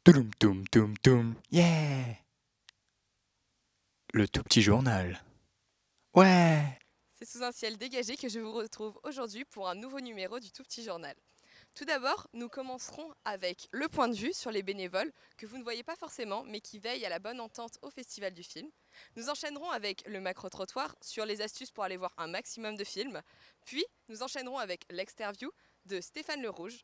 Touloum toum toum toum. Yeah. Le tout petit journal. Ouais. C'est sous un ciel dégagé que je vous retrouve aujourd'hui pour un nouveau numéro du Tout Petit Journal. Tout d'abord, nous commencerons avec le point de vue sur les bénévoles que vous ne voyez pas forcément mais qui veillent à la bonne entente au Festival du film. Nous enchaînerons avec le macro-trottoir sur les astuces pour aller voir un maximum de films. Puis, nous enchaînerons avec l'exterview de Stéphane Le Rouge.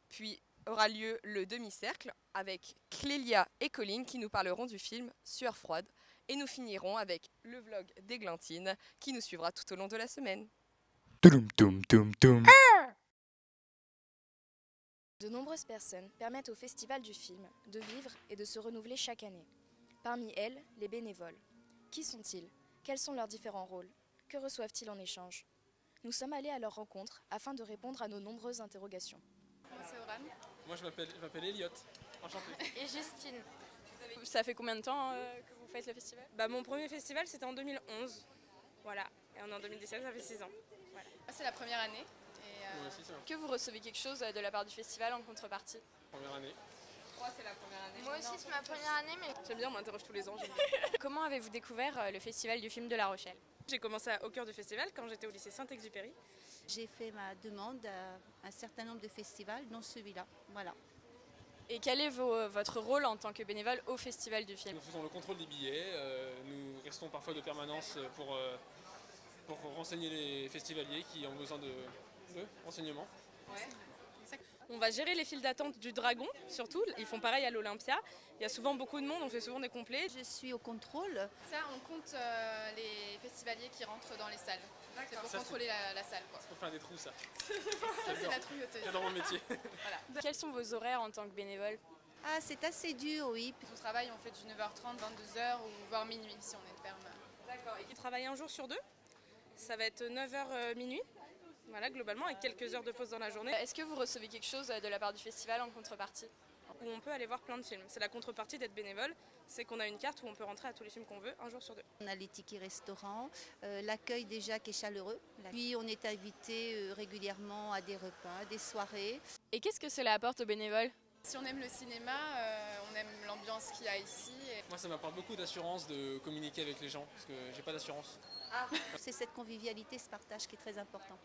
Puis aura lieu le demi-cercle avec Clélia et Colline qui nous parleront du film Sueur froide. Et nous finirons avec le vlog d'Églantine qui nous suivra tout au long de la semaine. Touloum toum toum toum. De nombreuses personnes permettent au Festival du film de vivre et de se renouveler chaque année. Parmi elles, les bénévoles. Qui sont-ils? Quels sont leurs différents rôles? Que reçoivent-ils en échange? Nous sommes allés à leur rencontre afin de répondre à nos nombreuses interrogations. C'est Oran. Moi je m'appelle Elliot. Enchanté. Et Justine. Ça fait combien de temps que vous faites le festival? Mon premier festival c'était en 2011. Voilà. Et on est en 2017, ça fait 6 ans. Voilà. C'est la première année. Moi aussi, c'est la Que vous recevez quelque chose de la part du festival en contrepartie? première année. C'est la première année. Moi aussi, c'est ma première année, mais J'aime bien, on m'interroge tous les ans. comment avez-vous découvert le Festival du film de La Rochelle? J'ai commencé au cœur du festival quand j'étais au lycée Saint-Exupéry. J'ai fait ma demande à un certain nombre de festivals, dont celui-là. Voilà. Et quel est votre rôle en tant que bénévole au Festival du film? Nous faisons le contrôle des billets. Nous restons parfois de permanence pour renseigner les festivaliers qui ont besoin de renseignements. On va gérer les files d'attente du Dragon, surtout. Ils font pareil à l'Olympia. Il y a souvent beaucoup de monde, on fait souvent des complets. Je suis au contrôle. Ça, on compte les festivaliers qui rentrent dans les salles. C'est pour contrôler la salle. Quoi. C'est pour faire des trous, ça. Ça, c'est la trouilleuse. J'adore mon métier. Quels sont vos horaires en tant que bénévole? Ah, c'est assez dur, oui. Au travail, on fait du 9h30, 22h ou voire minuit si on est ferme. D'accord. Et qui travaille un jour sur deux. Ça va être 9h minuit. Voilà, globalement, avec quelques heures de pause dans la journée. Est-ce que vous recevez quelque chose de la part du festival en contrepartie? Où on peut aller voir plein de films. C'est la contrepartie d'être bénévole, c'est qu'on a une carte où on peut rentrer à tous les films qu'on veut, un jour sur deux. On a les tickets restaurants, l'accueil déjà qui est chaleureux. Puis on est invité régulièrement à des repas, des soirées. Et qu'est-ce que cela apporte aux bénévoles? Si on aime le cinéma, on aime l'ambiance qu'il y a ici. Moi, ça m'apporte beaucoup d'assurance de communiquer avec les gens, parce que j'ai pas d'assurance. C'est cette convivialité, ce partage qui est très important.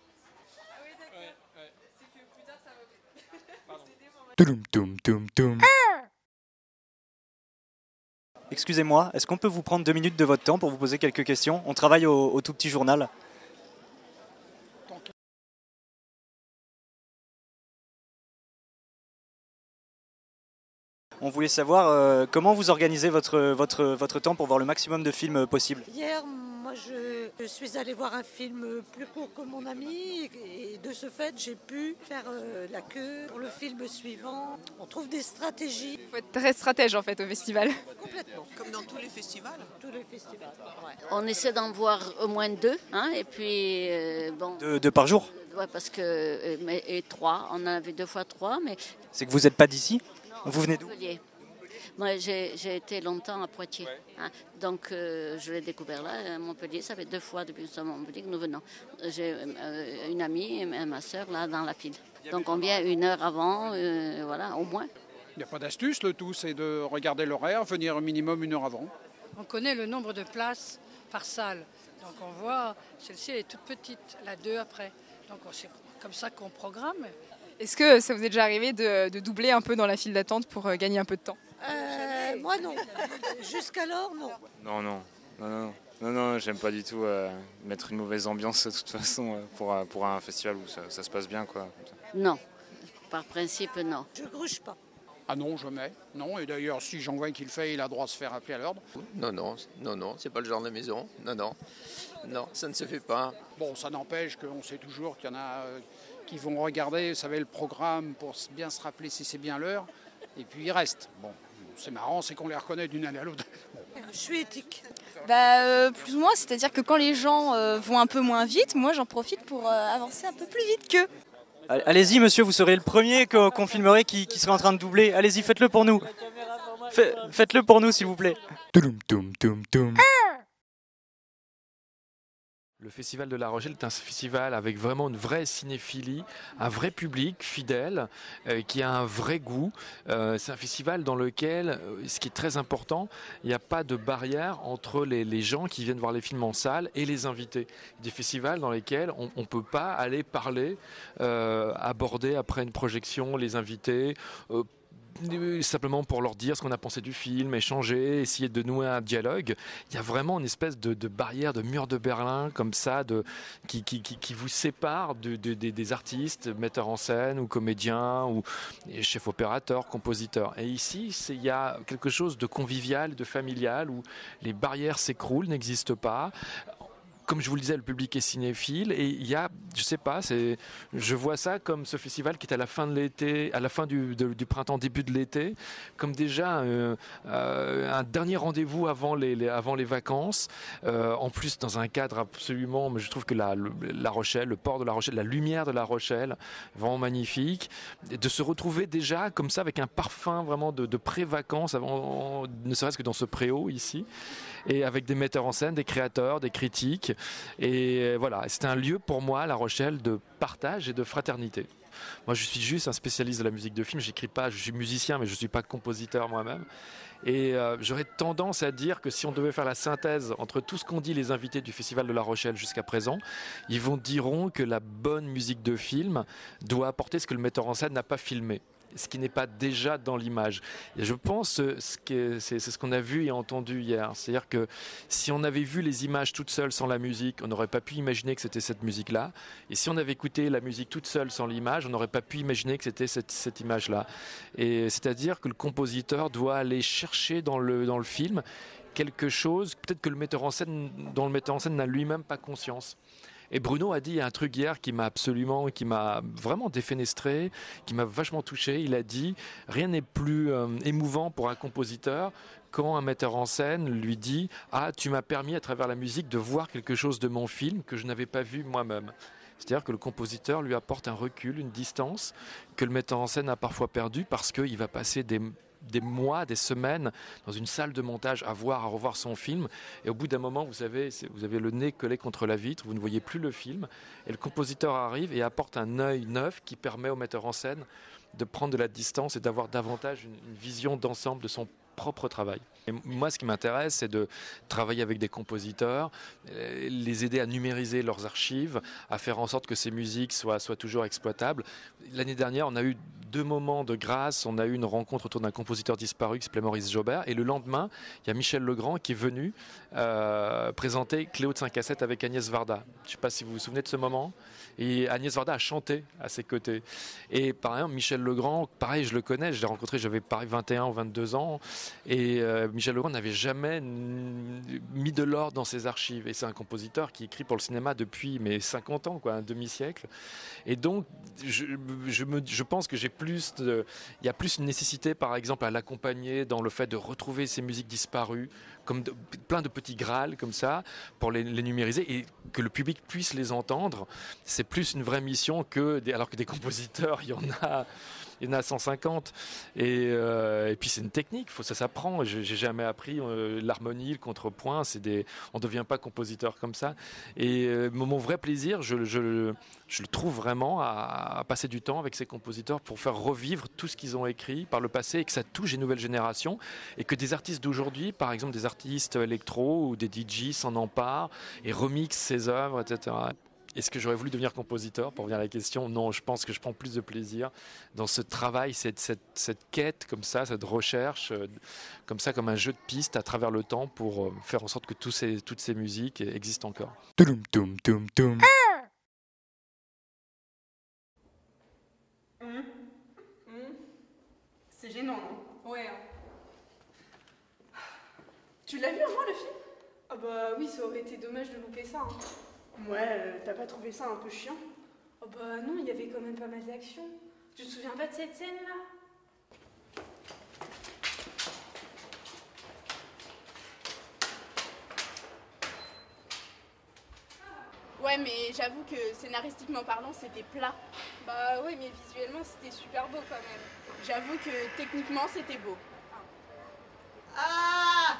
Ouais. C'est que plus tard, ça va. Pardon. Touloum toum toum toum. Excusez-moi, est-ce qu'on peut vous prendre 2 minutes de votre temps pour vous poser quelques questions? On travaille au tout petit journal. On voulait savoir comment vous organisez votre temps pour voir le maximum de films possible. Hier, moi, je suis allée voir un film plus court que mon ami et de ce fait, j'ai pu faire la queue pour le film suivant. On trouve des stratégies. Il faut être très stratège en fait au festival. Complètement. Comme dans tous les festivals. Tous les festivals. Ouais. On essaie d'en voir au moins 2, hein, et puis bon. Deux par jour? Ouais, parce que et 3, on en avait 2 fois 3, mais. C'est que vous n'êtes pas d'ici? Vous venez d'où? Montpellier. Moi, j'ai été longtemps à Poitiers, hein, donc je l'ai découvert là, à Montpellier. Ça fait 2 fois depuis que nous sommes à Montpellier que nous venons. J'ai une amie et ma soeur là dans la file. Donc on vient 1 heure avant, voilà, au moins. Il n'y a pas d'astuce, le tout, c'est de regarder l'horaire, venir au minimum 1 heure avant. On connaît le nombre de places par salle. Donc on voit, celle-ci elle est toute petite, la 2 après. Donc c'est comme ça qu'on programme. Est-ce que ça vous est déjà arrivé de doubler un peu dans la file d'attente pour gagner un peu de temps? Moi non. Jusqu'alors non. Non, j'aime pas du tout mettre une mauvaise ambiance de toute façon pour un festival où ça se passe bien, quoi. Non, par principe non. Je gruge pas. Ah non, jamais. Non, et d'ailleurs, si j'en vois qu'il le fait, il a droit de se faire appeler à l'ordre. Non, c'est pas le genre de maison. Non, ça ne se fait pas. Bon, ça n'empêche qu'on sait toujours qu'il y en a qui vont regarder, vous savez, le programme pour bien se rappeler si c'est bien l'heure, et puis ils restent. Bon, c'est marrant, c'est qu'on les reconnaît d'une année à l'autre. Je suis éthique. Plus ou moins, c'est-à-dire que quand les gens vont un peu moins vite, moi j'en profite pour avancer un peu plus vite qu'eux. Allez-y monsieur, vous serez le premier qu'on filmerait qui serait en train de doubler. Allez-y, faites-le pour nous. Faites-le pour nous s'il vous plaît. Touloum toum toum toum. Le Festival de La Rochelle est un festival avec vraiment une vraie cinéphilie, un vrai public fidèle qui a un vrai goût. C'est un festival dans lequel, ce qui est très important, il n'y a pas de barrière entre les gens qui viennent voir les films en salle et les invités. Des festivals dans lesquels on ne peut pas aller parler, aborder après une projection les invités. Simplement pour leur dire ce qu'on a pensé du film, échanger, essayer de nouer un dialogue. Il y a vraiment une espèce de barrière, de mur de Berlin comme ça, qui vous sépare des artistes, metteurs en scène ou comédiens ou chefs opérateurs, compositeurs. Et ici, il y a quelque chose de convivial, de familial, où les barrières s'écroulent, n'existent pas. Comme je vous le disais, le public est cinéphile et il y a, je sais pas, je vois ça comme ce festival qui est à la fin de l'été, à la fin du printemps, début de l'été, comme déjà un dernier rendez-vous avant les vacances. En plus, dans un cadre absolument, mais je trouve que la Rochelle, le port de La Rochelle, la lumière de La Rochelle, vraiment magnifique. Et de se retrouver déjà comme ça avec un parfum vraiment de pré-vacances, ne serait-ce que dans ce préau ici, et avec des metteurs en scène, des créateurs, des critiques. Et voilà, c'est un lieu pour moi, La Rochelle, de partage et de fraternité. Moi, je suis juste un spécialiste de la musique de film. J'écris pas, je suis musicien, mais je suis pas compositeur moi-même. Et j'aurais tendance à dire que si on devait faire la synthèse entre tout ce qu'ont dit les invités du Festival de La Rochelle jusqu'à présent, ils diront que la bonne musique de film doit apporter ce que le metteur en scène n'a pas filmé, ce qui n'est pas déjà dans l'image. Et je pense c'est ce qu'on a vu et entendu hier. C'est-à-dire que si on avait vu les images toutes seules sans la musique, on n'aurait pas pu imaginer que c'était cette musique-là. Et si on avait écouté la musique toute seule sans l'image, on n'aurait pas pu imaginer que c'était cette image-là. Et c'est-à-dire que le compositeur doit aller chercher dans le film quelque chose, peut-être que le metteur en scène n'a lui-même pas conscience. Et Bruno a dit un truc hier qui m'a vraiment défenestré, qui m'a vachement touché. Il a dit « Rien n'est plus émouvant pour un compositeur quand un metteur en scène lui dit « Ah, tu m'as permis à travers la musique de voir quelque chose de mon film que je n'avais pas vu moi-même ». C'est-à-dire que le compositeur lui apporte un recul, une distance que le metteur en scène a parfois perdu parce qu'il va passer des mois, des semaines dans une salle de montage à revoir son film, et au bout d'un moment vous avez le nez collé contre la vitre, vous ne voyez plus le film, et le compositeur arrive et apporte un œil neuf qui permet au metteur en scène de prendre de la distance et d'avoir davantage une vision d'ensemble de son propre travail. Et moi, ce qui m'intéresse, c'est de travailler avec des compositeurs, les aider à numériser leurs archives, à faire en sorte que ces musiques soient toujours exploitables. L'année dernière, on a eu 2 moments de grâce. On a eu une rencontre autour d'un compositeur disparu qui s'appelait Maurice Jobert. Et le lendemain, il y a Michel Legrand qui est venu présenter Cléo de 5 à 7 avec Agnès Varda. Je ne sais pas si vous vous souvenez de ce moment. Et Agnès Varda a chanté à ses côtés. Et par exemple, Michel Legrand, pareil, je le connais, je l'ai rencontré, j'avais pareil 21 ou 22 ans. Et Michel Legrand n'avait jamais mis de l'ordre dans ses archives. Et c'est un compositeur qui écrit pour le cinéma depuis 50 ans, un demi-siècle. Et donc, je pense que il y a plus une nécessité, par exemple, à l'accompagner dans le fait de retrouver ces musiques disparues, comme plein de petits grâles comme ça, pour les numériser et que le public puisse les entendre. C'est plus une vraie mission alors que des compositeurs, il y en a 150. Et puis c'est une technique, ça s'apprend. J'ai jamais appris l'harmonie, le contrepoint. On ne devient pas compositeur comme ça. Et mon vrai plaisir, je le trouve vraiment à passer du temps avec ces compositeurs pour faire revivre tout ce qu'ils ont écrit par le passé et que ça touche les nouvelles générations et que des artistes d'aujourd'hui, par exemple des artistes électro ou des DJ s'en emparent et remixent ces œuvres, etc. Est-ce que j'aurais voulu devenir compositeur, pour revenir à la question? Non, je pense que je prends plus de plaisir dans ce travail, cette quête comme ça, cette recherche, comme ça, comme un jeu de pistes à travers le temps pour faire en sorte que toutes ces musiques existent encore. Toum, toum, toum, toum. C'est gênant, non? Ouais. Tu l'as vu au moins le film? Ah bah oui, ça aurait été dommage de louper ça. Ouais, t'as pas trouvé ça un peu chiant? Oh bah non, il y avait quand même pas mal d'action. Tu te souviens pas de cette scène-là? Ouais, mais j'avoue que scénaristiquement parlant, c'était plat. Bah ouais, mais visuellement, c'était super beau quand même. J'avoue que techniquement, c'était beau. Ah!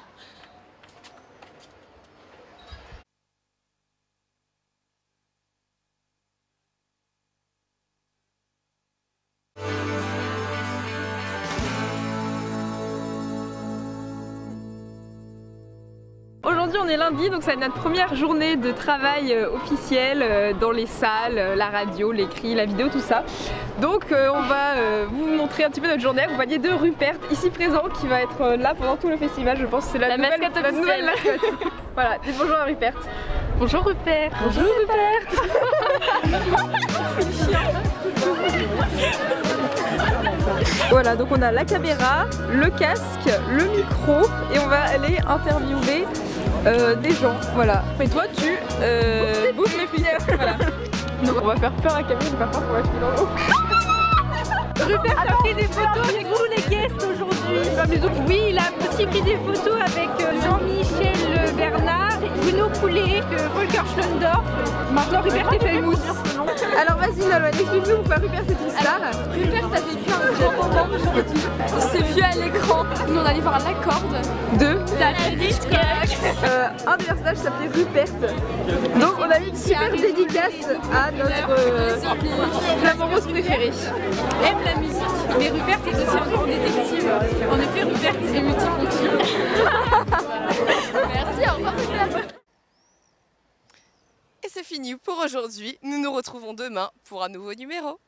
aujourd'hui on est lundi, donc c'est notre première journée de travail officielle dans les salles, la radio, l'écrit, la vidéo, tout ça. Donc on va vous montrer un petit peu notre journée accompagnée de Rupert, ici présent, qui va être là pendant tout le festival. Je pense que c'est la nouvelle mascotte. Voilà, dis bonjour à Rupert. Bonjour Rupert. Bonjour Rupert. Voilà, donc on a la caméra, le casque, le micro et on va aller interviewer des gens. Voilà. Et toi tu bouffes mes filles. Voilà. Donc on va faire peur à Camille, par contre on va filer dans l'eau. Rupert a pris des photos avec tous les guests aujourd'hui. Oui, il a aussi pris des photos avec Jean-Michel Bernard, Bruno Coulet, Volker Schlondorf. Maintenant Rupert est famous. Alors vas-y Nolwenn, explique-nous pourquoi Rupert est une star. Rupert a vécu un grand moment aujourd'hui. Il s'est vu à l'écran. Nous on allait voir la corde de David Hitchcock. Un des personnages s'appelait Rupert. Donc on a eu une super dédicace à notre flamant rose préféré. Aime la musique, mais Rupert est aussi un grand détective. En effet, Rupert est multifonction. Merci, au revoir Rupert. Et c'est fini pour aujourd'hui. Nous nous retrouvons demain pour un nouveau numéro.